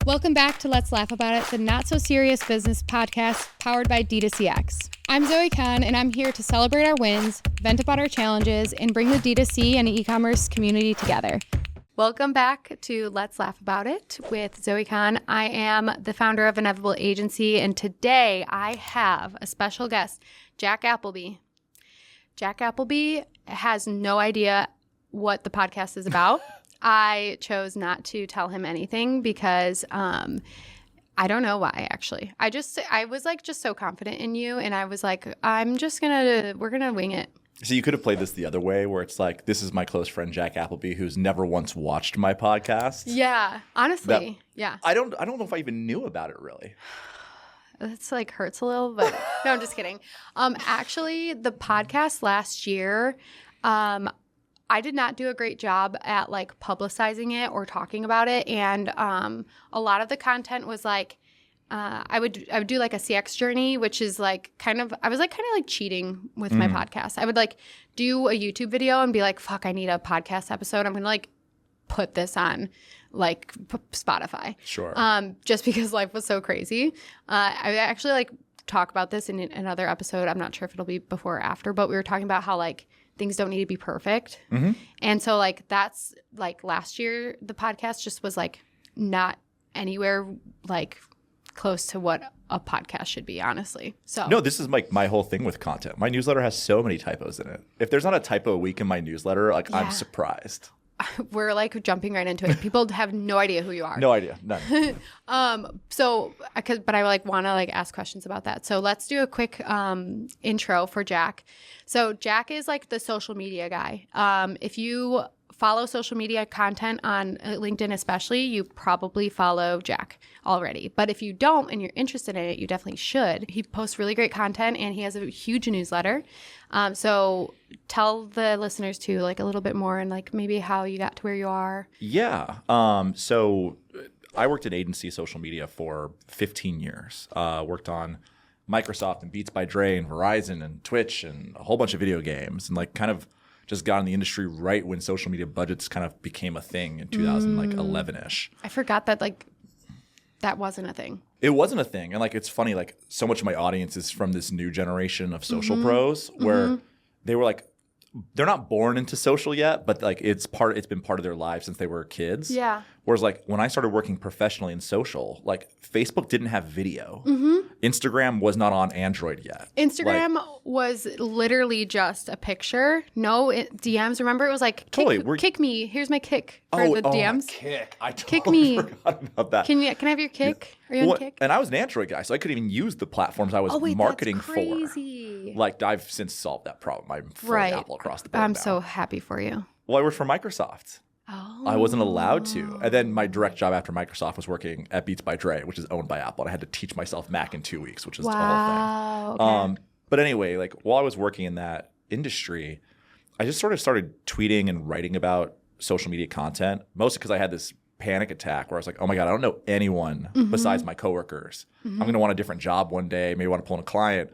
Welcome back to Let's Laugh About It, the not-so-serious business podcast powered by D2CX. I'm Zoe Kahn, and I'm here to celebrate our wins, vent about our challenges, and bring the D2C and e-commerce community together. Welcome back to Let's Laugh About It with Zoe Kahn. I am the founder of Inevitable Agency, and today I have a special guest, Jack Appleby. Jack Appleby has no idea what the podcast is about. I chose not to tell him anything because I don't know why, actually. I was like just so confident in you, and I was like, we're gonna wing it. So you could have played this the other way, where it's like, this is my close friend Jack Appleby, who's never once watched my podcast. Yeah, honestly, yeah. I don't know if I even knew about it really. It's like hurts a little, but no, I'm just kidding. Actually, the podcast last year, I did not do a great job at like publicizing it or talking about it, and a lot of the content was like I would do like a CX journey, which is like I was kind of cheating with my podcast. I would like do a YouTube video and be like, "Fuck, I need a podcast episode. I'm gonna like put this on like Spotify." Sure. Just because life was so crazy. I actually like talk about this in another episode. I'm not sure if it'll be before or after, but we were talking about how like things don't need to be perfect. Mm-hmm. And so like that's like last year the podcast just was like not anywhere like close to what a podcast should be, honestly. So no, this is like my whole thing with content. My newsletter has so many typos in it. If there's not a typo a week in my newsletter, like I'm surprised. We're like jumping right into it. People have no idea who you are. No idea. None. But I like want to like ask questions about that. So let's do a quick intro for Jack. So Jack is like the social media guy. If you follow social media content on LinkedIn especially, you probably follow Jack already. But if you don't and you're interested in it, you definitely should. He posts really great content and he has a huge newsletter. So tell the listeners too, like a little bit more and like maybe how you got to where you are. Yeah. So I worked in agency social media for 15 years. Worked on Microsoft and Beats by Dre and Verizon and Twitch and a whole bunch of video games, and like kind of just got in the industry right when social media budgets kind of became a thing in 2011-ish. I forgot that like that wasn't a thing. It wasn't a thing. And like it's funny, like so much of my audience is from this new generation of social pros where they were like, they're not born into social yet, but like it's been part of their lives since they were kids. Yeah. Whereas like when I started working professionally in social, like Facebook didn't have video. Instagram was not on Android yet. Instagram was literally just a picture. No DMs. Remember, it was like kick me. Here's my kick for the DMs. Kick. I kick totally me. forgot about that. Can I have your kick? Are you on Kick? And I was an Android guy, so I couldn't even use the platforms I was marketing that's crazy. for. Like I've since solved that problem. I'm fully Apple across the board I'm now. so happy for you. Well, I worked for Microsoft. Oh. I wasn't allowed to. And then my direct job after Microsoft was working at Beats by Dre, which is owned by Apple. And I had to teach myself Mac in 2 weeks, which is the whole thing. Okay. But anyway, like while I was working in that industry, I just sort of started tweeting and writing about social media content, mostly because I had this panic attack where I was like, oh my God, I don't know anyone besides my coworkers. I'm going to want a different job one day, maybe want to pull in a client.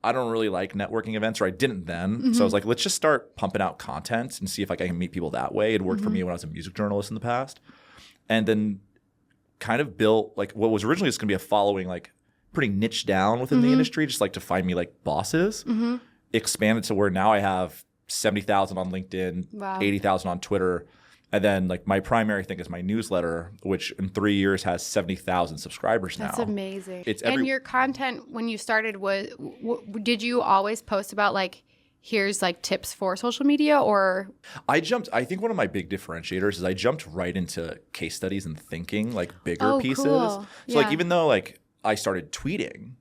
I don't really like networking events, or I didn't then. So I was like, let's just start pumping out content and see if I can meet people that way. It worked for me when I was a music journalist in the past. And then kind of built like what was originally just going to be a following, like pretty niche down within the industry, just like to find me like bosses. Expanded to where now I have 70,000 on LinkedIn, 80,000 on Twitter. And then like my primary thing is my newsletter, which in 3 years has 70,000 subscribers now. That's amazing. And your content when you started did you always post about like, here's like tips for social media or? I think one of my big differentiators is I jumped right into case studies and thinking like bigger pieces. Cool. So like even though like I started tweeting,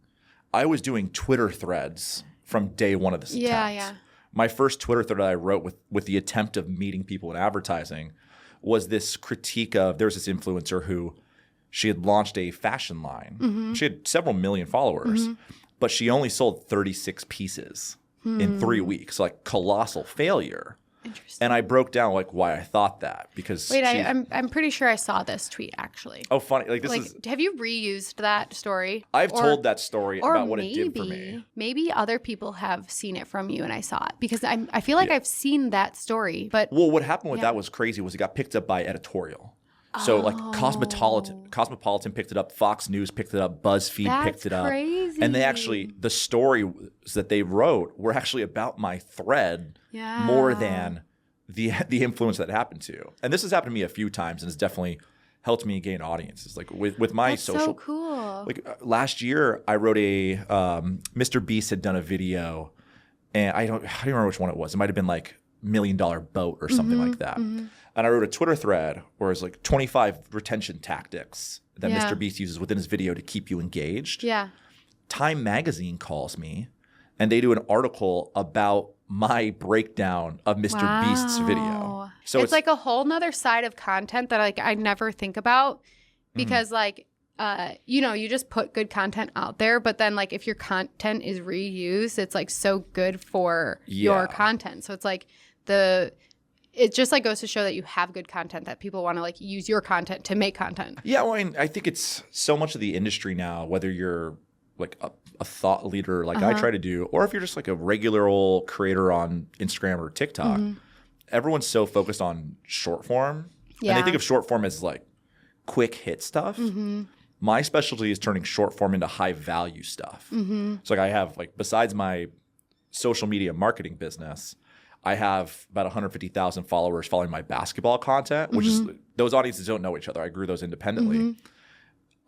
I was doing Twitter threads from day one of this attempt. Yeah. My first Twitter thread that I wrote with the attempt of meeting people in advertising was this critique of, there's this influencer who she had launched a fashion line. She had several million followers, but she only sold 36 pieces in 3 weeks, like colossal failure. Interesting. And I broke down like why I thought that because I'm pretty sure I saw this tweet actually. Oh, funny! Like this is. Have you reused that story? I've told that story about what it did for me. Maybe other people have seen it from you, and I saw it because I feel like I've seen that story. But well, what happened with that was crazy. Was it got picked up by editorial. So like Oh. Cosmopolitan picked it up, Fox News picked it up, BuzzFeed picked it up. Crazy. And they actually, the stories that they wrote were actually about my thread more than the influence that happened to. And this has happened to me a few times and it's definitely helped me gain audiences. Like with my That's social. so cool. Like last year I wrote Mr. Beast had done a video and I don't remember which one it was. It might have been like $1 Million Boat or something like that. And I wrote a Twitter thread where it's like 25 retention tactics that Mr. Beast uses within his video to keep you engaged. Yeah. Time Magazine calls me and they do an article about my breakdown of Mr. Beast's video. So it's like a whole nother side of content that like I never think about because like, you just put good content out there, but then like if your content is reused, it's like so good for your content. So it's like it just like goes to show that you have good content, that people want to like use your content to make content. Yeah, well, I think it's so much of the industry now, whether you're like a thought leader like I try to do, or if you're just like a regular old creator on Instagram or TikTok, everyone's so focused on short form. And they think of short form as like quick hit stuff. My specialty is turning short form into high value stuff. So like I have like, besides my social media marketing business, I have about 150,000 followers following my basketball content, which is, those audiences don't know each other. I grew those independently.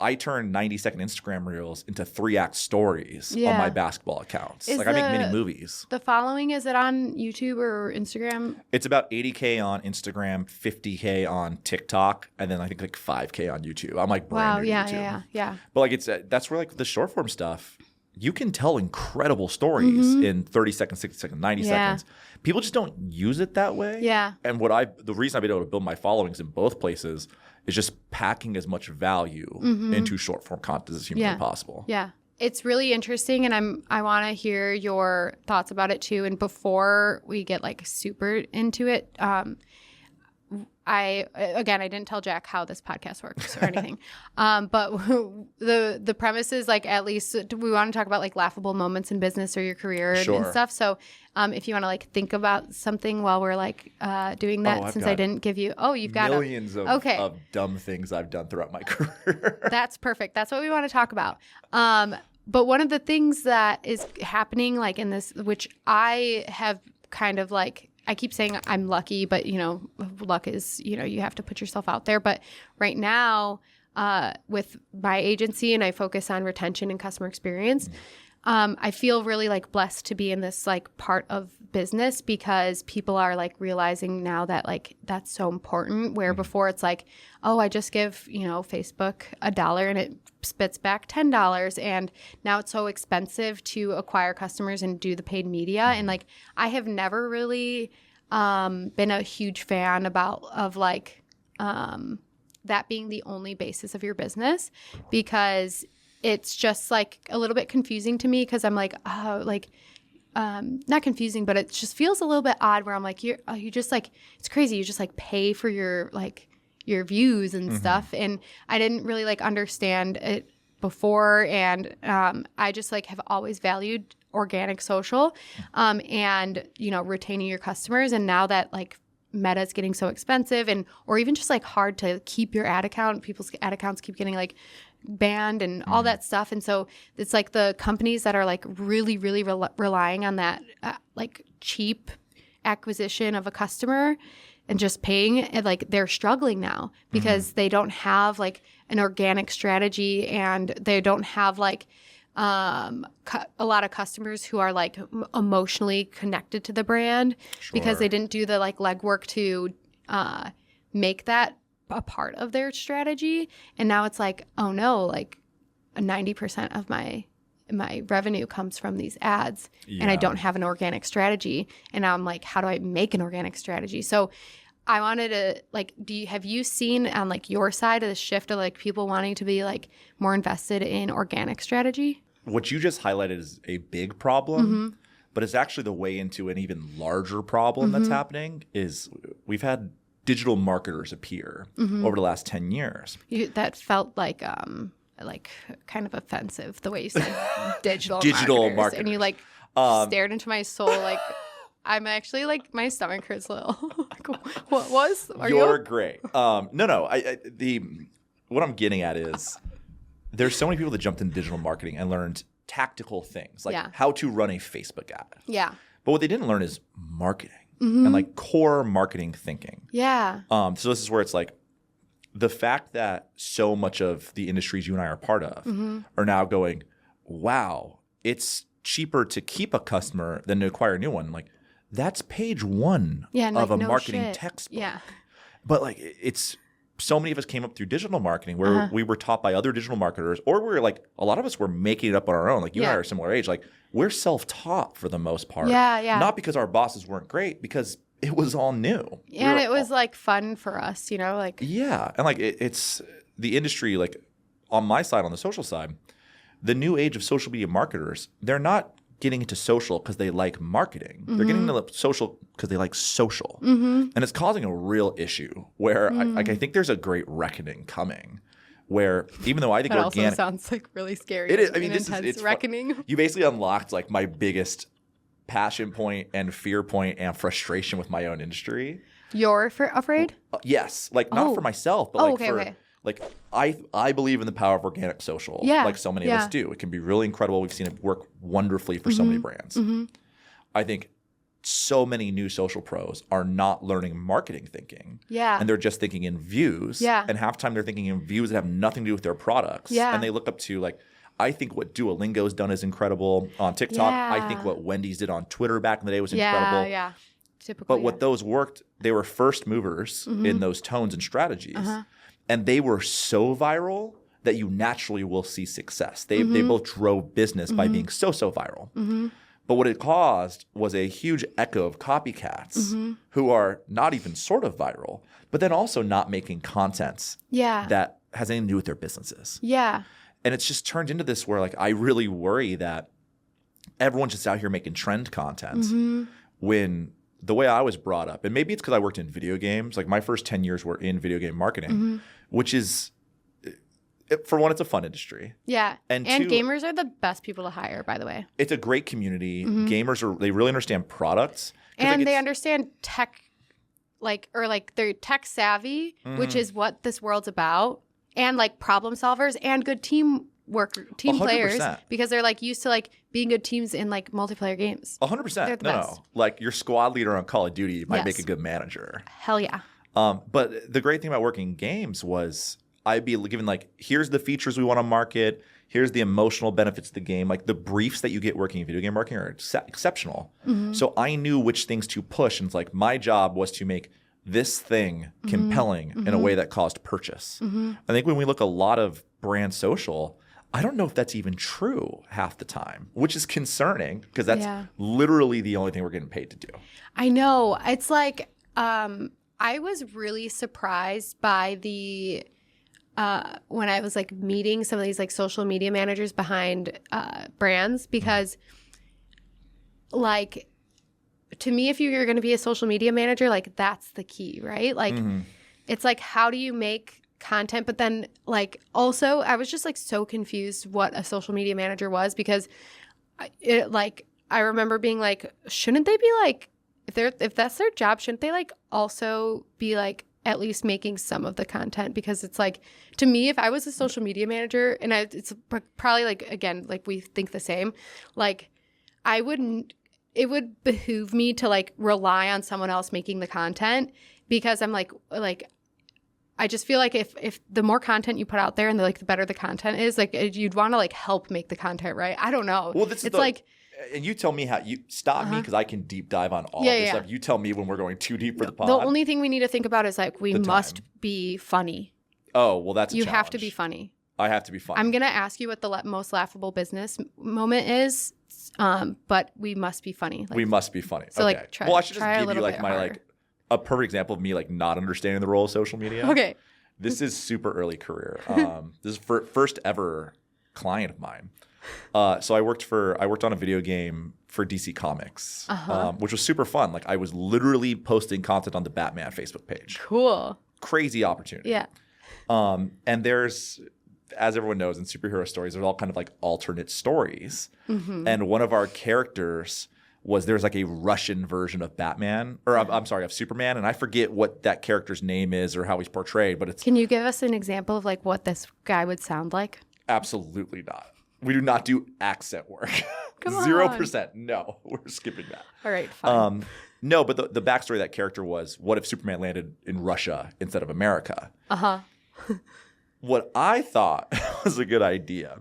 I turn 90-second Instagram reels into 3-act stories on my basketball accounts. I make mini movies. The following, is it on YouTube or Instagram? It's about 80K on Instagram, 50K on TikTok, and then I think like 5K on YouTube. I'm like brand new to YouTube. Yeah. But like that's where like the short form stuff, you can tell incredible stories in 30 seconds, 60 seconds, 90 seconds. People just don't use it that way. Yeah. And the reason I've been able to build my followings in both places is just packing as much value into short form content as humanly possible. Yeah. It's really interesting, and I want to hear your thoughts about it too. And before we get like super into it, I didn't tell Jack how this podcast works or anything, but the premise is like, at least we want to talk about like laughable moments in business or your career and stuff. So if you want to like think about something while we're like doing that, since I didn't give you, you've got millions of dumb things I've done throughout my career. That's perfect. That's what we want to talk about. But one of the things that is happening like in this, which I have kind of like, I keep saying I'm lucky, but luck is, you have to put yourself out there. But right now, with my agency, and I focus on retention and customer experience, I feel really like blessed to be in this like part of business, because people are like realizing now that like that's so important, where before it's like, I just give, Facebook $1 and it spits back $10. And now it's so expensive to acquire customers and do the paid media. And like, I have never really been a huge fan of that being the only basis of your business, because it's just like a little bit confusing to me, because I'm like, not confusing, but it just feels a little bit odd where I'm like, you just like, it's crazy. You just like pay for your views and stuff. And I didn't really like understand it before. And I just like have always valued organic social and, retaining your customers. And now that like Meta is getting so expensive, or even just like hard to keep your ad account, people's ad accounts keep getting like banned and all that stuff. And so it's like the companies that are like really, really relying on that like cheap acquisition of a customer and just paying it, like they're struggling now because they don't have like an organic strategy, and they don't have like a lot of customers who are like emotionally connected to the brand because they didn't do the like legwork to make that a part of their strategy. And now it's like, oh no, like 90% of my revenue comes from these ads, and I don't have an organic strategy. And now I'm like, how do I make an organic strategy? So I wanted to like, have you seen on like your side of the shift of like people wanting to be like more invested in organic strategy? What you just highlighted is a big problem, but it's actually the way into an even larger problem that's happening. Is we've had digital marketers appear over the last 10 years. That felt like kind of offensive, the way you said digital marketers. And you like stared into my soul like, I'm actually like my stomach hurts a little. Are You're you? great. No. What I'm getting at is there's so many people that jumped into digital marketing and learned tactical things like how to run a Facebook ad. Yeah. But what they didn't learn is marketing and like core marketing thinking. Yeah. So this is where it's like the fact that so much of the industries you and I are part of are now going, wow, it's cheaper to keep a customer than to acquire a new one. Like that's page one of a marketing textbook. Yeah. But like it's so many of us came up through digital marketing where we were taught by other digital marketers, or we were like a lot of us were making it up on our own. Like you and I are a similar age. Like we're self-taught for the most part. Yeah. Not because our bosses weren't great, because it was all new. And it was like fun for us, you know, like. Yeah. And like it's the industry, like on my side, on the social side, the new age of social media marketers, they're not getting into social because they like marketing. They're getting into social because they like social. And it's causing a real issue where I think there's a great reckoning coming where even though I think that organic. also sounds like really scary. It is. I mean, it's reckoning. You basically unlocked like my biggest passion point and fear point and frustration with my own industry. You're afraid? Yes. Like not for myself, but like okay. Like I believe in the power of organic social, like so many of us do. It can be really incredible. We've seen it work wonderfully for so many brands. I think so many new social pros are not learning marketing thinking. Yeah. And they're just thinking in views. Yeah. And half the time they're thinking in views that have nothing to do with their products. Yeah. And they look up to like, I think what Duolingo's done is incredible on TikTok. Yeah. I think what Wendy's did on Twitter back in the day was incredible. Yeah. Typically. But what those worked, they were first movers in those tones and strategies. And they were so viral that you naturally will see success. They both drove business by being so viral. But what it caused was a huge echo of copycats who are not even sort of viral, but then also not making content that has anything to do with their businesses. Yeah. And it's just turned into this where like I really worry that everyone's just out here making trend content when the way I was brought up, and maybe it's because I worked in video games, like my first 10 years were in video game marketing, which is, for one, it's a fun industry. Yeah. And two, gamers are the best people to hire, by the way. It's a great community. Gamers they really understand products. And they understand tech, they're tech savvy, which is what this world's about. And like problem solvers and good team 100%. players, because they're like used to like being good teams in like multiplayer games. 100%. They're the best. No. Like your squad leader on Call of Duty might make a good manager. Hell yeah. But the great thing about working in games was I'd be given like, here's the features we want to market. Here's the emotional benefits of the game. Like the briefs that you get working in video game marketing are exceptional. So I knew which things to push. And it's like my job was to make this thing compelling in a way that caused purchase. I think when we look a lot of brand social, I don't know if that's even true half the time, which is concerning because that's literally the only thing we're getting paid to do. I know. It's like I was really surprised by the when I was like meeting some of these like social media managers behind brands, because like to me, if you're going to be a social media manager, like that's the key, right? Like it's like, how do you make content? But then like also I was just like so confused what a social media manager was, because I remember being like, shouldn't they be like, if that's their job, shouldn't they like also be like at least making some of the content? Because it's like, to me, if I was a social media manager, and it's probably like, again, like we think the same, like it would behoove me to like rely on someone else making the content, because I'm like I just feel like if the more content you put out there and the better the content is, like you'd want to like help make the content, right? I don't know. Well, it's like, and you tell me how you stop me, because I can deep dive on all this stuff. You tell me when we're going too deep for the pod. The only thing we need to think about is like we must be funny. Oh, well, that's a challenge. Have to be funny. I have to be funny. I'm gonna ask you what the most laughable business moment is, but we must be funny. We must be funny. So okay. like, I should just give you like my harder. like a perfect example of me like not understanding the role of social media. Okay. This is super early career. This is first ever client of mine. So I worked on a video game for DC Comics, which was super fun. Like I was literally posting content on the Batman Facebook page. Cool. Crazy opportunity. Yeah. And there's, as everyone knows in superhero stories, there's all kind of like alternate stories. And one of our characters was there's like a Russian version of Batman, or I'm sorry, of Superman, and I forget what that character's name is or how he's portrayed, but it's... Can you give us an example of like what this guy would sound like? Absolutely not. We do not do accent work. Come on. 0%. No, we're skipping that. All right, fine. No, but the backstory of that character was, what if Superman landed in Russia instead of America? Uh-huh. What I thought was a good idea,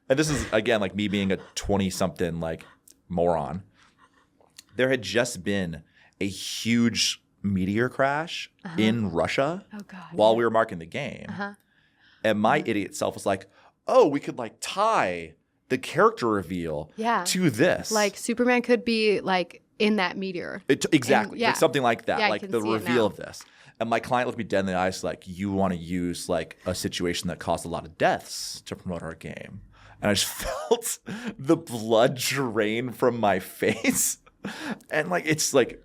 and this is, again, like me being a 20-something like moron, there had just been a huge meteor crash in Russia while we were marking the game. And my idiot self was like, oh, we could like tie the character reveal to this. Like Superman could be like in that meteor. Exactly. Like something like that. Yeah, like the reveal of this. And my client looked me dead in the eyes like, you want to use like a situation that caused a lot of deaths to promote our game. And I just felt the blood drain from my face. And like, it's like,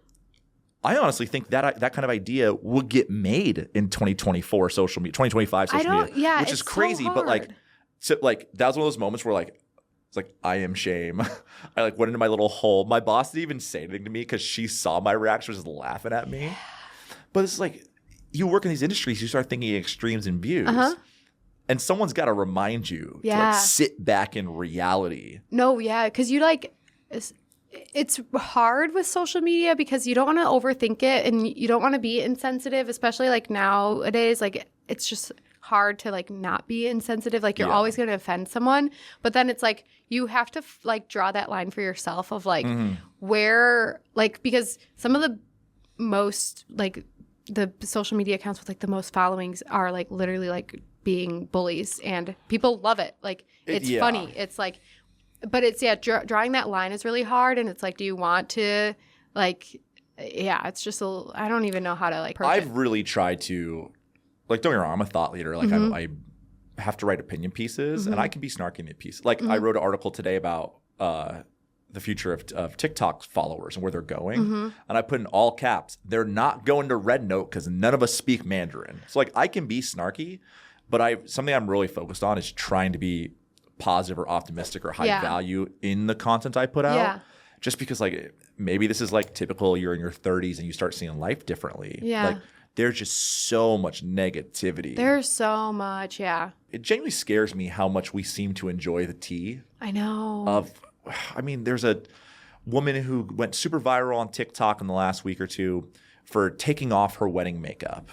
I honestly think that that kind of idea would get made in 2024 social media, 2025 social media. Yeah, which is crazy. So but like, that was one of those moments where like, it's like, I am shame. I like went into my little hole. My boss didn't even say anything to me because she saw my reaction, was just laughing at me. But it's like, you work in these industries, you start thinking extremes and views. And someone's got to remind you to like sit back in reality. No, yeah, because you like, it's hard with social media because you don't want to overthink it and you don't want to be insensitive, especially like nowadays. Like it's just hard to like not be insensitive. Like you're always going to offend someone. But then it's like you have to like draw that line for yourself of like where like, because some of the most like the social media accounts with like the most followings are like literally like being bullies and people love it. Like it's funny. It's like, but it's drawing that line is really hard. And it's like, do you want to like, it's just I don't even know how to like. I've really tried to like, don't get me wrong, I'm a thought leader. Like I have to write opinion pieces and I can be snarky in the piece. Like I wrote an article today about the future of TikTok followers and where they're going. And I put in all caps, they're not going to Red Note because none of us speak Mandarin. So like I can be snarky, but something I'm really focused on is trying to be positive or optimistic or high value in the content I put out. Just because like maybe this is like typical, you're in your 30s and you start seeing life differently. Like there's just so much negativity. There's so much, It genuinely scares me how much we seem to enjoy the tea. I know. I mean, there's a woman who went super viral on TikTok in the last week or two for taking off her wedding makeup.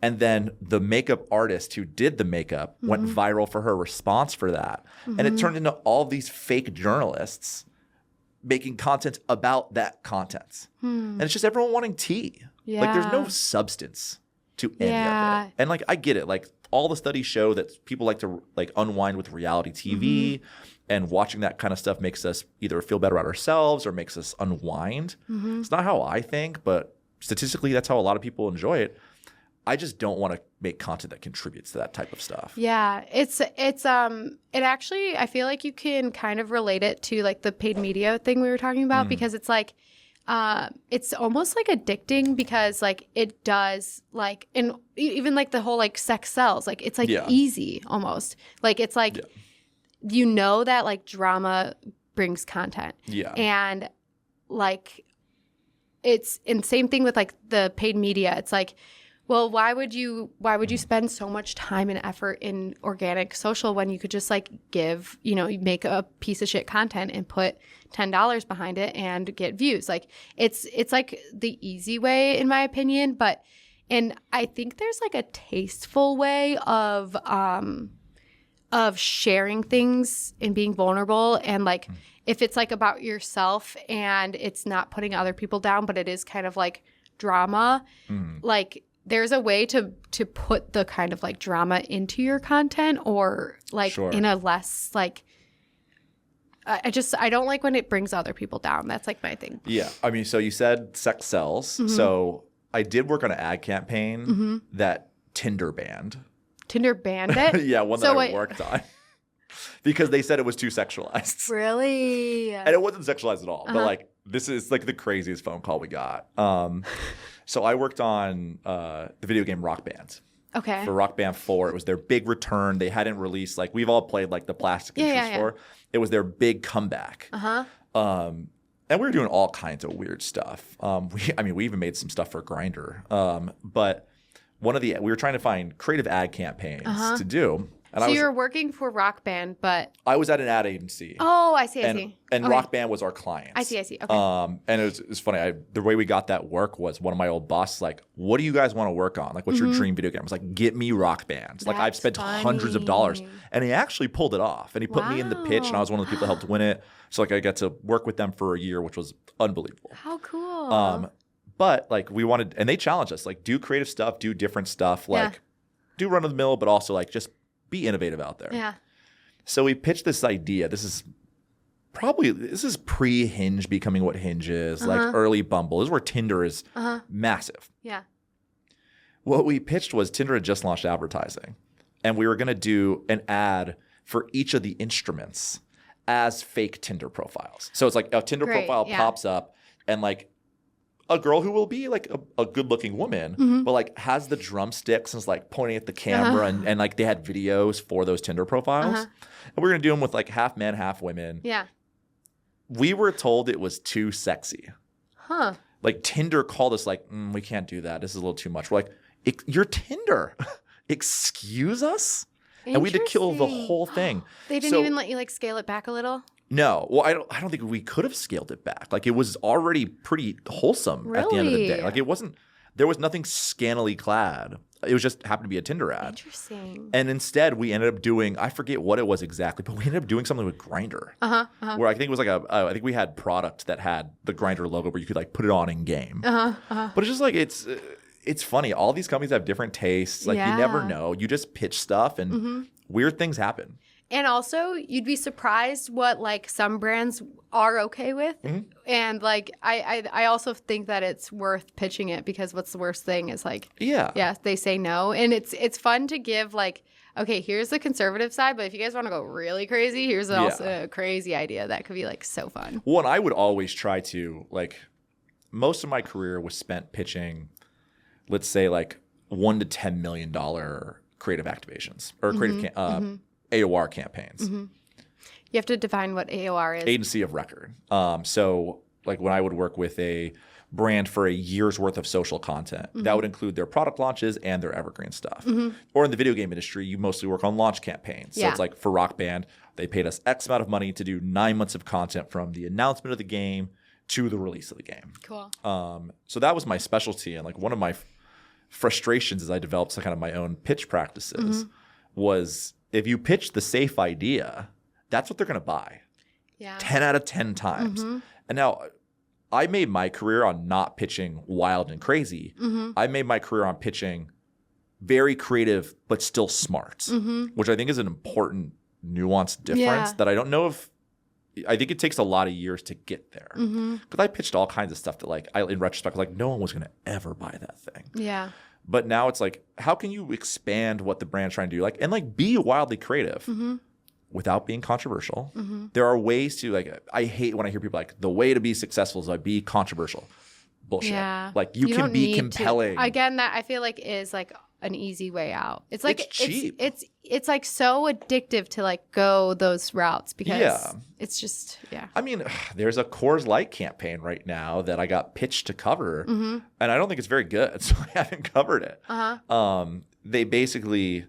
And then the makeup artist who did the makeup went viral for her response for that. And it turned into all these fake journalists making content about that content. And it's just everyone wanting tea. Like there's no substance to any of it. And like I get it. Like all the studies show that people like to like unwind with reality TV. And watching that kind of stuff makes us either feel better about ourselves or makes us unwind. It's not how I think, but statistically that's how a lot of people enjoy it. I just don't want to make content that contributes to that type of stuff. Yeah, it actually, I feel like you can kind of relate it to like the paid media thing we were talking about because it's like, it's almost like addicting because like it does like, and even like the whole like sex sells, like it's like easy almost. Like it's like, you know that like drama brings content. And like, and same thing with like the paid media. It's like, well, why would you spend so much time and effort in organic social when you could just like make a piece of shit content and put $10 behind it and get views? Like it's like the easy way in my opinion, and I think there's like a tasteful way of sharing things and being vulnerable and like if it's like about yourself and it's not putting other people down, but it is kind of like drama, like there's a way to put the kind of like drama into your content or like in a less like I don't like when it brings other people down. That's like my thing. Yeah. I mean, so you said sex sells. So I did work on an ad campaign that Tinder banned. Tinder banned it? Yeah, one that I worked on. Because they said it was too sexualized. Really? And it wasn't sexualized at all. But like this is like the craziest phone call we got. So I worked on the video game Rock Band. Okay. For Rock Band 4. It was their big return. They hadn't released, like we've all played like the plastic intros for. It was their big comeback. And we were doing all kinds of weird stuff. We even made some stuff for Grindr. But we were trying to find creative ad campaigns to do. And so you were working for Rock Band, but I was at an ad agency. Oh, I see. And okay. Rock Band was our client. I see. Okay. And it was funny. The way we got that work was one of my old bosses like, "What do you guys want to work on? Like, what's your dream video game?" I was like, "Get me Rock Band." Like, I've spent hundreds of dollars, and he actually pulled it off. And he put me in the pitch, and I was one of the people that helped win it. So like, I got to work with them for a year, which was unbelievable. How cool. But like, we wanted, and they challenged us, like, do creative stuff, do different stuff, like, do run of the mill, but also like just be innovative out there. Yeah. So we pitched this idea. This is pre-Hinge becoming what Hinge is, like early Bumble. This is where Tinder is massive. Yeah. What we pitched was Tinder had just launched advertising, and we were going to do an ad for each of the instruments as fake Tinder profiles. So it's like a Tinder profile pops up, and like a girl who will be like a good-looking woman, but like has the drumsticks and is like pointing at the camera, and like they had videos for those Tinder profiles. And we're gonna do them with like half men, half women. Yeah. We were told it was too sexy. Huh. Like Tinder called us like, we can't do that. This is a little too much. We're like, you're Tinder. Excuse us? And we had to kill the whole thing. They didn't even let you like scale it back a little? No. Well, I don't think we could have scaled it back. Like, it was already pretty wholesome at the end of the day. Like, there was nothing scantily clad. It was just happened to be a Tinder ad. Interesting. And instead, we ended up doing, I forget what it was exactly, but we ended up doing something with Grindr. Where I think it was like I think we had product that had the Grindr logo where you could like put it on in game. But it's just like, it's funny. All these companies have different tastes. Like, you never know. You just pitch stuff and weird things happen. And also, you'd be surprised what like some brands are okay with. And like, I also think that it's worth pitching it, because what's the worst thing is like, they say no. And it's fun to give like, okay, here's the conservative side, but if you guys want to go really crazy, here's also a crazy idea that could be like so fun. Well, and I would always try to, like, most of my career was spent pitching, let's say like $1 to $10 million creative activations or creative AOR campaigns. You have to define what AOR is. Agency of record. So like when I would work with a brand for a year's worth of social content, that would include their product launches and their evergreen stuff. Or in the video game industry, you mostly work on launch campaigns. So it's like for Rock Band, they paid us X amount of money to do 9 months of content from the announcement of the game to the release of the game. Cool. So that was my specialty. And like one of my frustrations as I developed some kind of my own pitch practices was, if you pitch the safe idea, that's what they're going to buy. 10 out of 10 times. And now I made my career on not pitching wild and crazy. I made my career on pitching very creative but still smart, which I think is an important nuanced difference that I don't know if – I think it takes a lot of years to get there. Because I pitched all kinds of stuff that like in retrospect, like no one was going to ever buy that thing. Yeah. But now it's like, how can you expand what the brand's trying to do? Like, and like be wildly creative without being controversial. There are ways to, like, I hate when I hear people like, the way to be successful is like be controversial. Bullshit. Yeah. Like you can be compelling. Again, that I feel like is like an easy way out. It's like it's cheap. It's like so addictive to like go those routes, because it's just I mean, there's a Coors Light campaign right now that I got pitched to cover, and I don't think it's very good, so I haven't covered it. They basically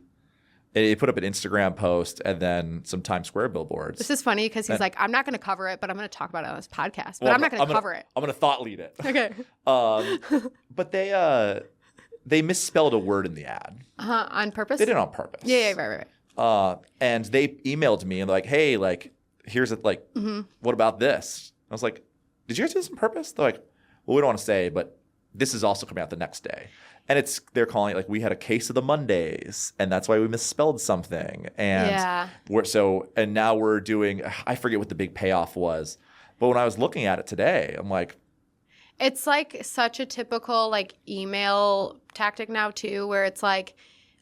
put up an Instagram post and then some Times Square billboards. This is funny because he's like, I'm not going to cover it, but I'm going to talk about it on this podcast. But I'm not going to cover it. I'm going to thought lead it. Okay. But they misspelled a word in the ad. On purpose? They did it on purpose. Yeah, right. And they emailed me and like, hey, like, here's it. Like, what about this? I was like, did you guys do this on purpose? They're like, well, we don't want to say, but this is also coming out the next day. And they're calling it like, we had a case of the Mondays, and that's why we misspelled something. And now we're doing, I forget what the big payoff was, but when I was looking at it today, I'm like, it's like such a typical like email tactic now too, where it's like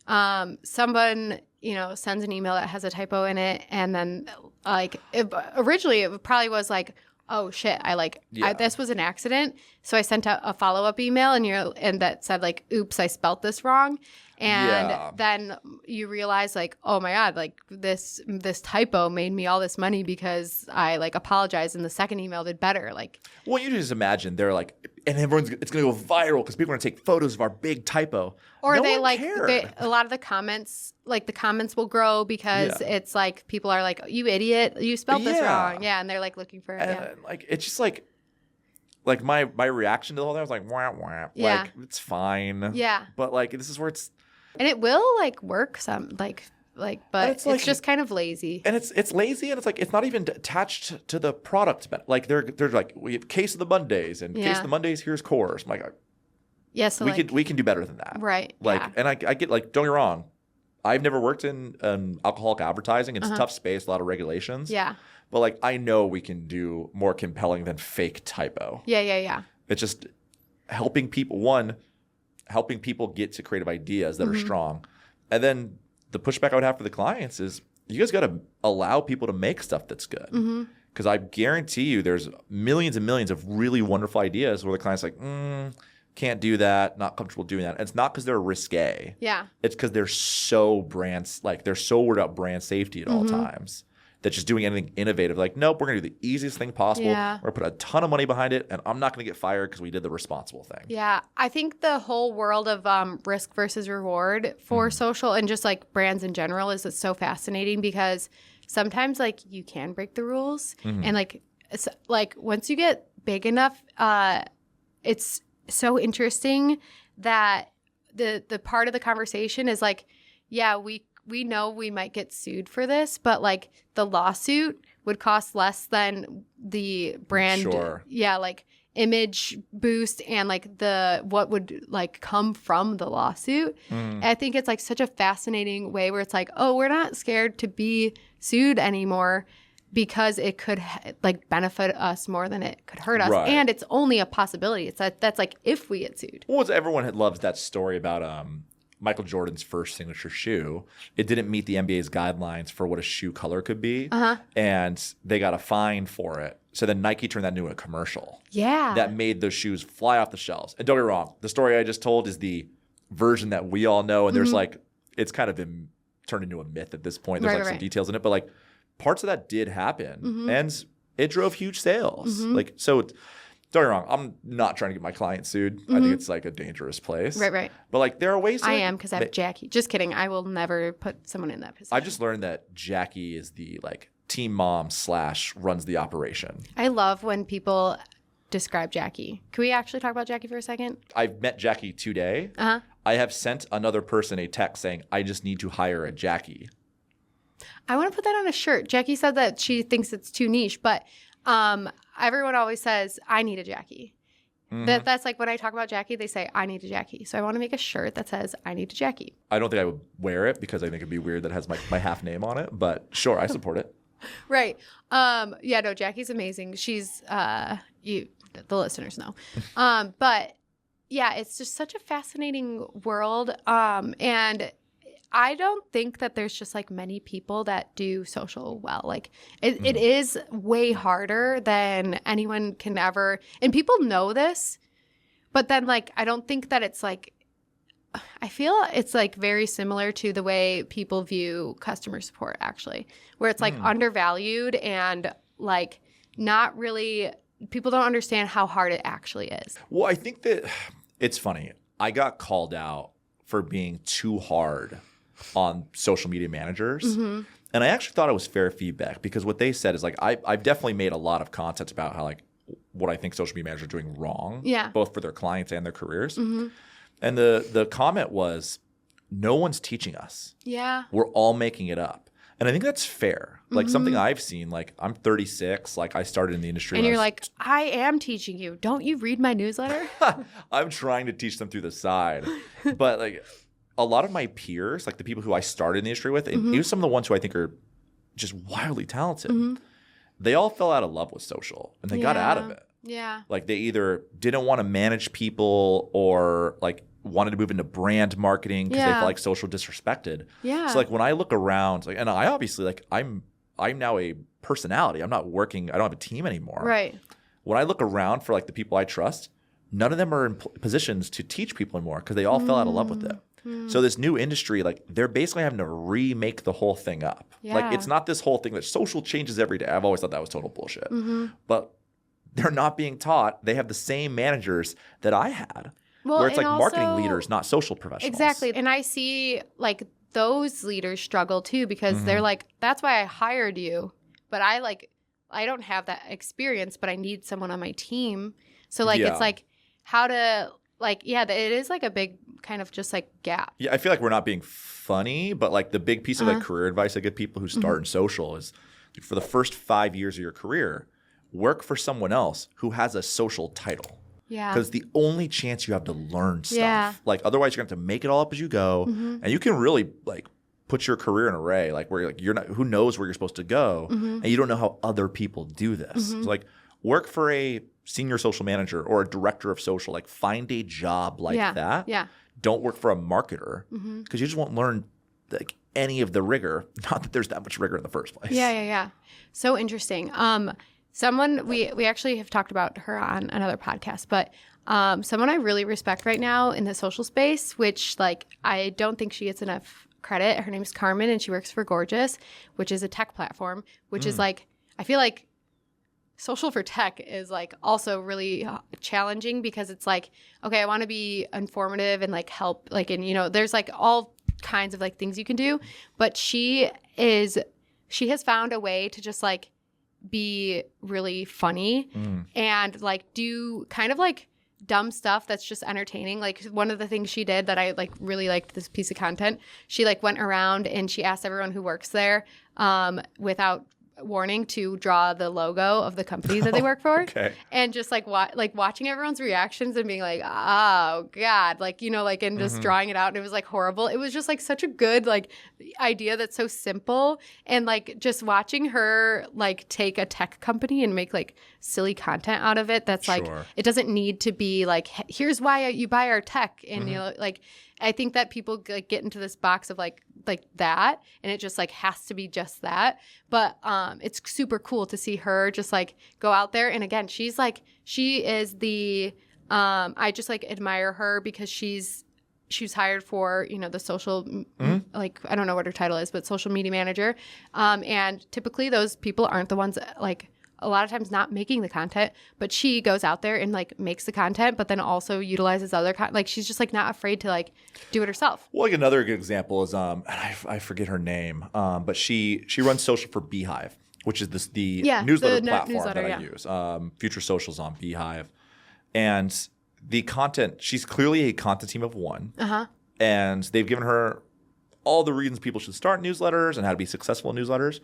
someone, sends an email that has a typo in it, and then like originally it probably was like, oh shit, this was an accident. So I sent out a follow-up email and that said like, oops, I spelt this wrong. And then you realize like, oh my God, like this typo made me all this money because I like apologized and the second email did better. Like, well, you just imagine they're like, and it's going to go viral because people are going to take photos of our big typo. Or no they one like cared. a lot of the comments will grow because it's like people are like, you idiot, you spelled this wrong. Yeah. And they're like looking for it. Like, it's just like my reaction to the whole thing, I was like, wah, wah. Yeah. Like, it's fine. Yeah. But like, this is where it's. And it will like work but it's just kind of lazy. And it's lazy, and it's like it's not even attached to the product. Like they're like, we have case of the Mondays, and case of the Mondays, here's course. I'm like, so we can do better than that. Right. Like, and I get like, don't get me wrong, I've never worked in alcoholic advertising. It's a tough space, a lot of regulations. Yeah. But like, I know we can do more compelling than fake typo. Yeah. It's just helping people get to creative ideas that are strong. And then the pushback I would have for the clients is you guys got to allow people to make stuff that's good. Because I guarantee you there's millions and millions of really wonderful ideas where the client's like, can't do that, not comfortable doing that. And it's not because they're risque. Yeah. It's because they're so they're so worried about brand safety at all times. That just doing anything innovative, like, nope, we're going to do the easiest thing possible. Yeah. We're going to put a ton of money behind it, and I'm not going to get fired because we did the responsible thing. Yeah. I think the whole world of risk versus reward for social and just like brands in general is so fascinating because sometimes like you can break the rules. And like once you get big enough, it's so interesting that the part of the conversation is like, yeah, we know we might get sued for this, but like the lawsuit would cost less than the brand, like image boost and like what would like come from the lawsuit. I think it's like such a fascinating way where it's like, oh, we're not scared to be sued anymore because it could like benefit us more than it could hurt us. Right. And it's only a possibility. That's like if we get sued. Well, everyone loves that story about Michael Jordan's first signature shoe. It didn't meet the NBA's guidelines for what a shoe color could be. And they got a fine for it. So then Nike turned that into a commercial. Yeah. That made those shoes fly off the shelves. And don't get me wrong, the story I just told is the version that we all know. And there's like, it's kind of been turned into a myth at this point. There's some details in it. But like parts of that did happen. And it drove huge sales. Like, so don't get me wrong, I'm not trying to get my client sued. I think it's like a dangerous place. Right. But like there are ways to I am because I have Jackie. Just kidding. I will never put someone in that position. I just learned that Jackie is the like team mom / runs the operation. I love when people describe Jackie. Can we actually talk about Jackie for a second? I've met Jackie today. I have sent another person a text saying, I just need to hire a Jackie. I want to put that on a shirt. Jackie said that she thinks it's too niche, but everyone always says, I need a Jackie. That's like when I talk about Jackie, they say, I need a Jackie. So I want to make a shirt that says, I need a Jackie. I don't think I would wear it because I think it'd be weird that it has my half name on it. But sure, I support it. Right. Yeah, no, Jackie's amazing. She's, the listeners know. But yeah, it's just such a fascinating world. And I don't think that there's just like many people that do social well. Like it is way harder than anyone can ever, and people know this, but then like, I don't think that it's like, I feel it's like very similar to the way people view customer support actually, where it's like undervalued and like not really, people don't understand how hard it actually is. Well, I think that it's funny. I got called out for being too hard on social media managers. And I actually thought it was fair feedback because what they said is like, I've definitely made a lot of content about how like what I think social media managers are doing wrong, both for their clients and their careers. And the comment was, no one's teaching us. Yeah. We're all making it up. And I think that's fair. Like something I've seen, like I'm 36, like I started in the industry. And you're like, I am teaching you. Don't you read my newsletter? I'm trying to teach them through the side. But like a lot of my peers, like the people who I started in the industry with, and even some of the ones who I think are just wildly talented, they all fell out of love with social and they got out of it. Yeah. Like they either didn't want to manage people or like wanted to move into brand marketing because they felt like social disrespected. Yeah. So like when I look around, like, and I obviously like I'm now a personality. I'm not working. I don't have a team anymore. Right. When I look around for like the people I trust, none of them are in positions to teach people anymore because they all fell out of love with it. So this new industry, like they're basically having to remake the whole thing up. Yeah. Like it's not this whole thing that social changes every day. I've always thought that was total bullshit. But they're not being taught. They have the same managers that I had. Well, where it's like and marketing also- leaders, not social professionals. Exactly. And I see like those leaders struggle too because they're like, that's why I hired you. But I don't have that experience, but I need someone on my team. So like, it's like how to like, it is like a big kind of just like gap. Yeah, I feel like we're not being funny, but like the big piece of like career advice I give people who start in social is for the first 5 years of your career, work for someone else who has a social title. Yeah. Because the only chance you have to learn stuff. Yeah. Like otherwise you're going to have to make it all up as you go. And you can really like put your career in array, like where you're not, who knows where you're supposed to go, and you don't know how other people do this. So like work for a senior social manager or a director of social, like find a job like that. Yeah. Don't work for a marketer because you just won't learn like any of the rigor. Not that there's that much rigor in the first place. Yeah. So interesting. Someone we actually have talked about her on another podcast, but someone I really respect right now in the social space, which like I don't think she gets enough credit. Her name's Carmen, and she works for Gorgeous, which is a tech platform, which is like I feel like social for tech is like also really challenging because it's like, okay, I want to be informative and like help, like, and you know, there's like all kinds of like things you can do, but she has found a way to just like be really funny and like do kind of like dumb stuff that's just entertaining. Like one of the things she did that I like really liked this piece of content, she like went around and she asked everyone who works there without warning to draw the logo of the companies that they work for. Okay. And just like watching everyone's reactions and being like, oh God, like, you know, like, and just drawing it out. And it was like horrible. It was just like such a good like idea that's so simple. And like just watching her like take a tech company and make like silly content out of it. That's like, it doesn't need to be like, here's why you buy our tech. And you know, like, I think that people like get into this box of like that, and it just like has to be just that. But it's super cool to see her just like go out there. And again, she is the I just like admire her because she's hired for, you know, the social like I don't know what her title is, but social media manager. And typically those people aren't the ones that, like a lot of times not making the content, but she goes out there and like makes the content, but then also utilizes other like she's just like not afraid to like do it herself. Well, like another good example is I forget her name, but she runs social for Beehive, which is the newsletter platform that I use. Future Socials on Beehive, and the content. She's clearly a content team of one, and they've given her all the reasons people should start newsletters and how to be successful in newsletters,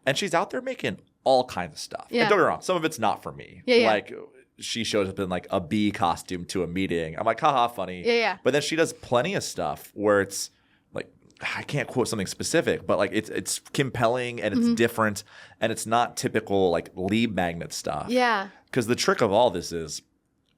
and she's out there making all kinds of stuff. And don't get me wrong, some of it's not for me. Like she shows up in like a bee costume to a meeting. I'm like, haha, funny. But then she does plenty of stuff where it's like, I can't quote something specific, but like it's compelling and it's different and it's not typical like lead magnet stuff. Because the trick of all this is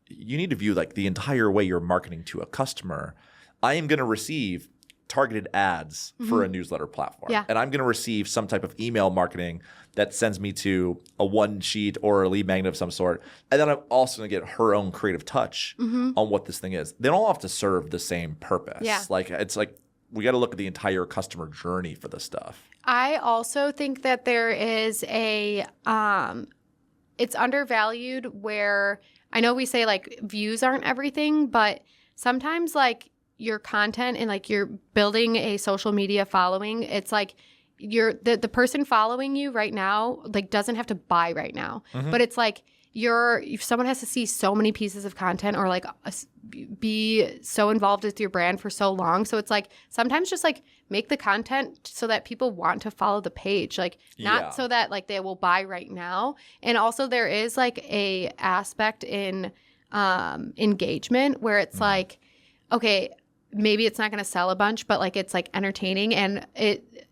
you need to view like the entire way you're marketing to a customer. I am going to receive targeted ads for a newsletter platform. And I'm going to receive some type of email marketing that sends me to a one sheet or a lead magnet of some sort. And then I'm also going to get her own creative touch on what this thing is. They don't all have to serve the same purpose. Like it's like we got to look at the entire customer journey for this stuff. I also think that there is it's undervalued where I know we say like views aren't everything, but sometimes like your content and like you're building a social media following, it's like the person following you right now like doesn't have to buy right now, but it's like if someone has to see so many pieces of content or like be so involved with your brand for so long, so it's like sometimes just like make the content so that people want to follow the page, like not so that like they will buy right now. And also there is like a aspect in engagement where it's like, okay, maybe it's not going to sell a bunch, but like it's like entertaining, and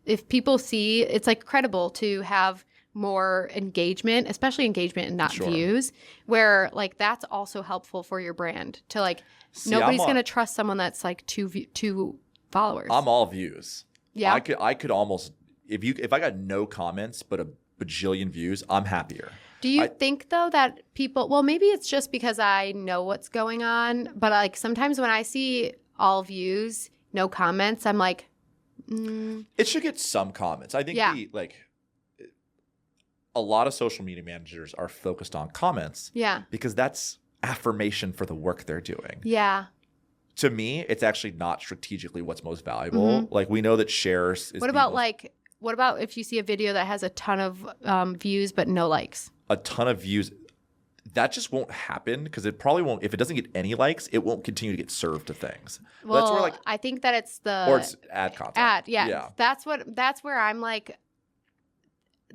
if people see, it's like credible to have more engagement, especially engagement and not views, where like that's also helpful for your brand to like nobody's going to trust someone that's like two followers. I'm all views. I could almost if I got no comments but a bajillion views, I'm happier. Do you think though that people? Well, maybe it's just because I know what's going on, but like sometimes when I see all views, no comments, I'm like, It should get some comments. I think a lot of social media managers are focused on comments. Yeah. Because that's affirmation for the work they're doing. Yeah. To me, it's actually not strategically what's most valuable. Like we know that shares is what about if you see a video that has a ton of views but no likes? A ton of views. That just won't happen because it probably won't. If it doesn't get any likes, it won't continue to get served to things. Well, that's where I think that it's or it's ad content. Yeah. That's where I'm like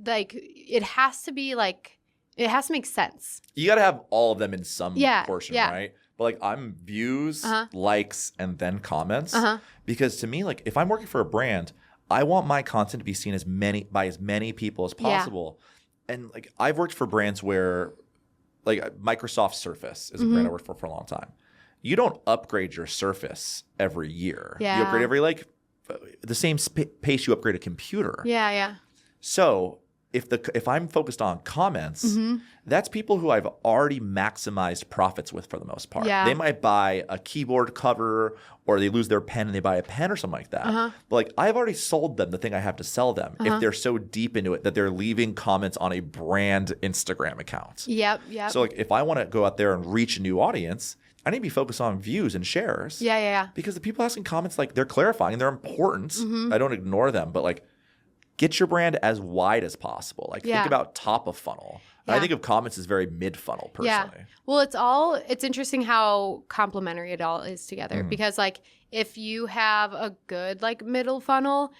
it has to be like, it has to make sense. You got to have all of them in some portion, right? But like I'm views, likes, and then comments. Because to me, like if I'm working for a brand, I want my content to be seen by as many people as possible. Yeah. And like I've worked for brands where like Microsoft Surface is a brand I worked for a long time. You don't upgrade your Surface every year. Yeah. You upgrade every the same pace you upgrade a computer. Yeah, yeah. So if I'm focused on comments, that's people who I've already maximized profits with for the most part. Yeah. They might buy a keyboard cover or they lose their pen and they buy a pen or something like that. But like I've already sold them the thing I have to sell them if they're so deep into it that they're leaving comments on a brand Instagram account. Yep. So like if I want to go out there and reach a new audience, I need to be focused on views and shares. Yeah. Because the people asking comments, like they're clarifying, they're important. I don't ignore them, but like get your brand as wide as possible. Like think about top of funnel. Yeah. I think of comments as very mid funnel personally. Yeah. Well, it's interesting how complementary it all is together because like if you have a good like middle funnel,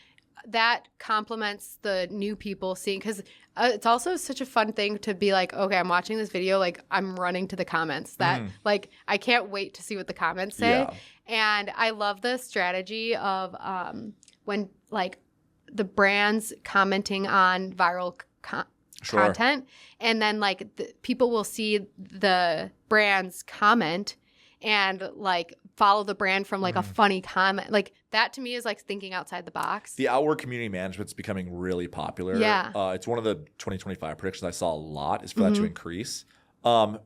that complements the new people seeing, because it's also such a fun thing to be like, okay, I'm watching this video, like I'm running to the comments that like I can't wait to see what the comments say. Yeah. And I love the strategy of when like the brands commenting on viral content, and then like people will see the brand's comment and like follow the brand from like a funny comment. Like that to me is like thinking outside the box. The outward community management's becoming really popular. Yeah. It's one of the 2025 predictions I saw a lot is for that to increase,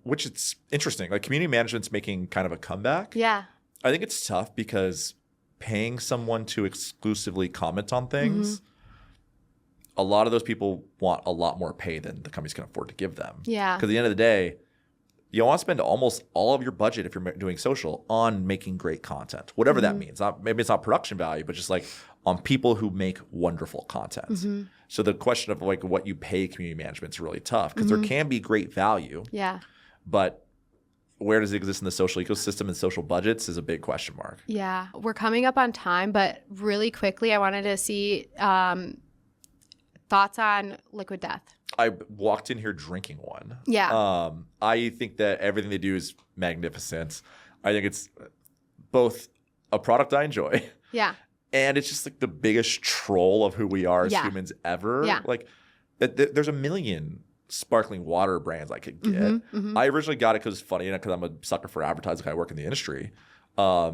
which it's interesting. Like community management's making kind of a comeback. Yeah. I think it's tough because paying someone to exclusively comment on things, a lot of those people want a lot more pay than the companies can afford to give them. Yeah. Because at the end of the day, you want to spend almost all of your budget if you're doing social on making great content, whatever that means. Maybe it's not production value, but just like on people who make wonderful content. So the question of like what you pay community management is really tough because there can be great value. Yeah. But where does it exist in the social ecosystem and social budgets is a big question mark. Yeah. We're coming up on time, but really quickly, I wanted to see thoughts on Liquid Death. I walked in here drinking one. Yeah. I think that everything they do is magnificent. I think it's both a product I enjoy. Yeah. And it's just like the biggest troll of who we are as humans ever. Yeah. Like there's a million sparkling water brands I could get. I originally got it because it's funny and because I'm a sucker for advertising. I work in the industry. I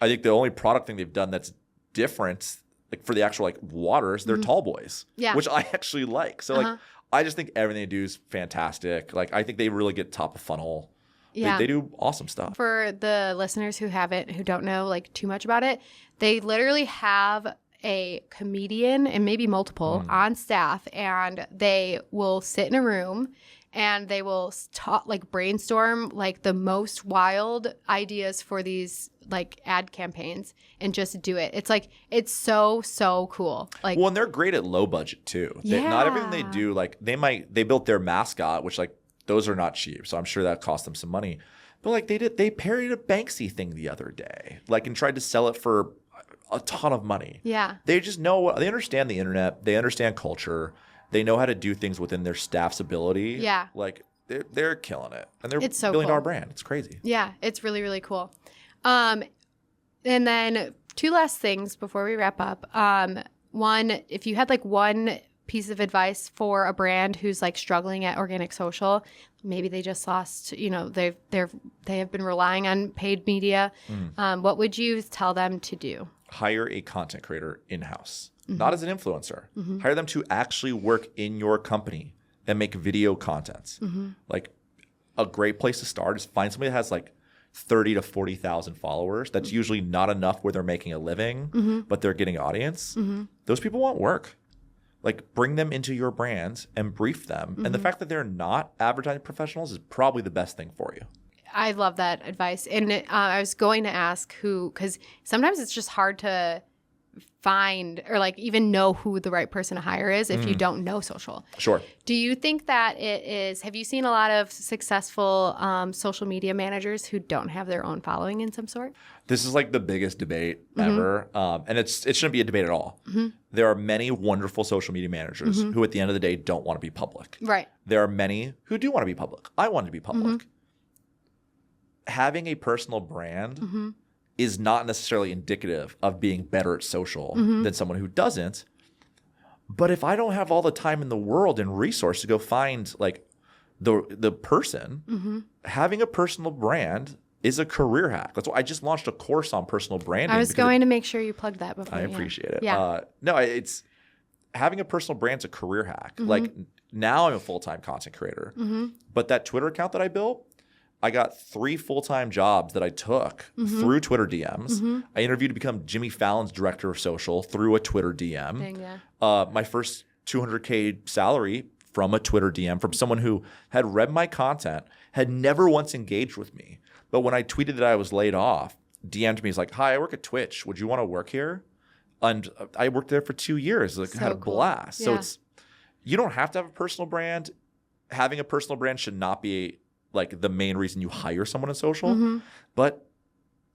think the only product thing they've done that's different, like for the actual like waters, they're tall boys, which I actually like. So like I just think everything they do is fantastic. Like I think they really get top of funnel. Yeah. They do awesome stuff. For the listeners who don't know like too much about it, they literally have a comedian and maybe multiple on staff, and they will sit in a room and they will brainstorm like the most wild ideas for these like ad campaigns and just do it. It's like, it's so cool. Like, well, and they're great at low budget too. Not everything they do, like they built their mascot, which like those are not cheap. So I'm sure that cost them some money. But like they parodied a Banksy thing the other day, like and tried to sell it for a ton of money. Yeah. They just know, they understand the internet. They understand culture. They know how to do things within their staff's ability. Yeah. Like they're killing it. And they're a $1 billion-dollar brand. It's crazy. Yeah. It's really, really cool. And then two last things before we wrap up. One, if you had like one piece of advice for a brand who's like struggling at organic social, maybe they just lost, they have been relying on paid media. What would you tell them to do? Hire a content creator in-house, not as an influencer. Hire them to actually work in your company and make video content. Like a great place to start is find somebody that has like 30 to 40,000 followers. That's usually not enough where they're making a living, but they're getting audience. Those people want work. Like, bring them into your brand and brief them. And the fact that they're not advertising professionals is probably the best thing for you. I love that advice. And I was going to ask because sometimes it's just hard to find or like even know who the right person to hire is if you don't know social. Sure. Do you think that have you seen a lot of successful social media managers who don't have their own following in some sort? This is like the biggest debate ever. And it shouldn't be a debate at all. There are many wonderful social media managers who at the end of the day don't want to be public. Right. There are many who do want to be public. I want to be public. Having a personal brand is not necessarily indicative of being better at social than someone who doesn't. But if I don't have all the time in the world and resource to go find like the person, having a personal brand is a career hack. That's why I just launched a course on personal branding. I was going to make sure you plugged that before. I appreciate it. Yeah. No, it's having a personal brand is a career hack. Like now I'm a full-time content creator, but that Twitter account that I built, I got 3 full-time jobs that I took through Twitter DMs. I interviewed to become Jimmy Fallon's director of social through a Twitter DM. Dang, yeah. My first $200K salary from a Twitter DM from someone who had read my content, had never once engaged with me. But when I tweeted that I was laid off, DM'd me. He's like, "Hi, I work at Twitch. Would you want to work here?" And I worked there for 2 years. Like, had a blast. Yeah. So you don't have to have a personal brand. Having a personal brand should not be like the main reason you hire someone in social. But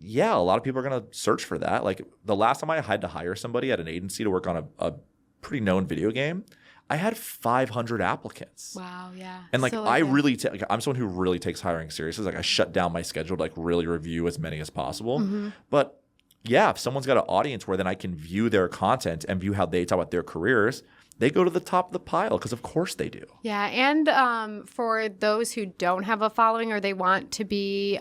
yeah, a lot of people are going to search for that. Like the last time I had to hire somebody at an agency to work on a pretty known video game, I had 500 applicants. Wow, yeah. And like So, I'm someone who really takes hiring seriously. Like I shut down my schedule to like really review as many as possible. But yeah, if someone's got an audience where then I can view their content and view how they talk about their careers, they go to the top of the pile because of course they do. Yeah, and for those who don't have a following or they want to be,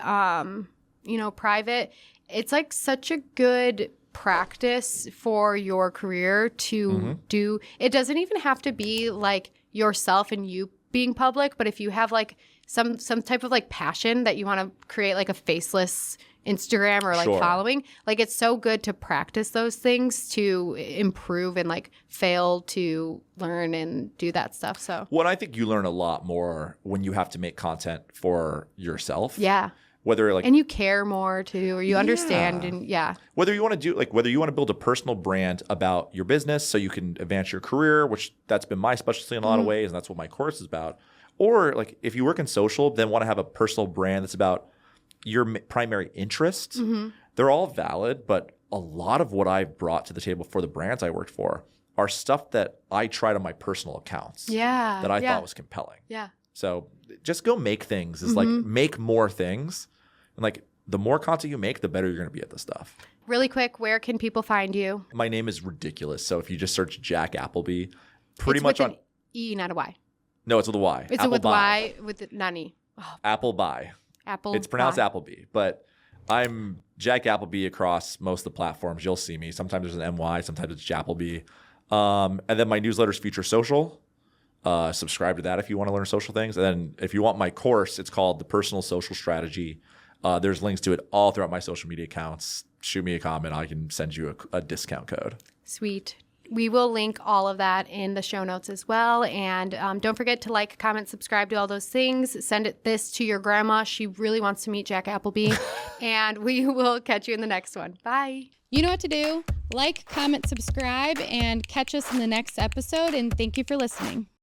private, it's like such a good practice for your career to do. It doesn't even have to be like yourself and you being public, but if you have like some type of like passion that you want to create like a faceless Instagram or like following, like it's so good to practice those things to improve and like fail to learn and do that stuff. So I think you learn a lot more when you have to make content for yourself. Yeah. Whether like, and you care more too, or you understand and whether you want to build a personal brand about your business so you can advance your career, which that's been my specialty in a lot of ways. And that's what my course is about. Or like if you work in social, then want to have a personal brand that's about your primary interests. They're all valid, but a lot of what I've brought to the table for the brands I worked for are stuff that I tried on my personal accounts that I thought was compelling. Yeah. So just go make things. It's like make more things. And like the more content you make, the better you're going to be at this stuff. Really quick, where can people find you? My name is ridiculous. So if you just search Jack Appleby, It's with an E, not a Y. No, it's with a Y. It's with Y with Nani. Oh. Appleby. It's pronounced Appleby, but I'm Jack Appleby across most of the platforms. You'll see me. Sometimes there's an MY, sometimes it's Jappleby. And then my newsletter's Future Social. Subscribe to that if you want to learn social things. And then if you want my course, it's called The Personal Social Strategy. There's links to it all throughout my social media accounts. Shoot me a comment. I can send you a discount code. Sweet. We will link all of that in the show notes as well. And don't forget to like, comment, subscribe to all those things. Send this to your grandma. She really wants to meet Jack Appleby. And we will catch you in the next one. Bye. You know what to do. Like, comment, subscribe, and catch us in the next episode. And thank you for listening.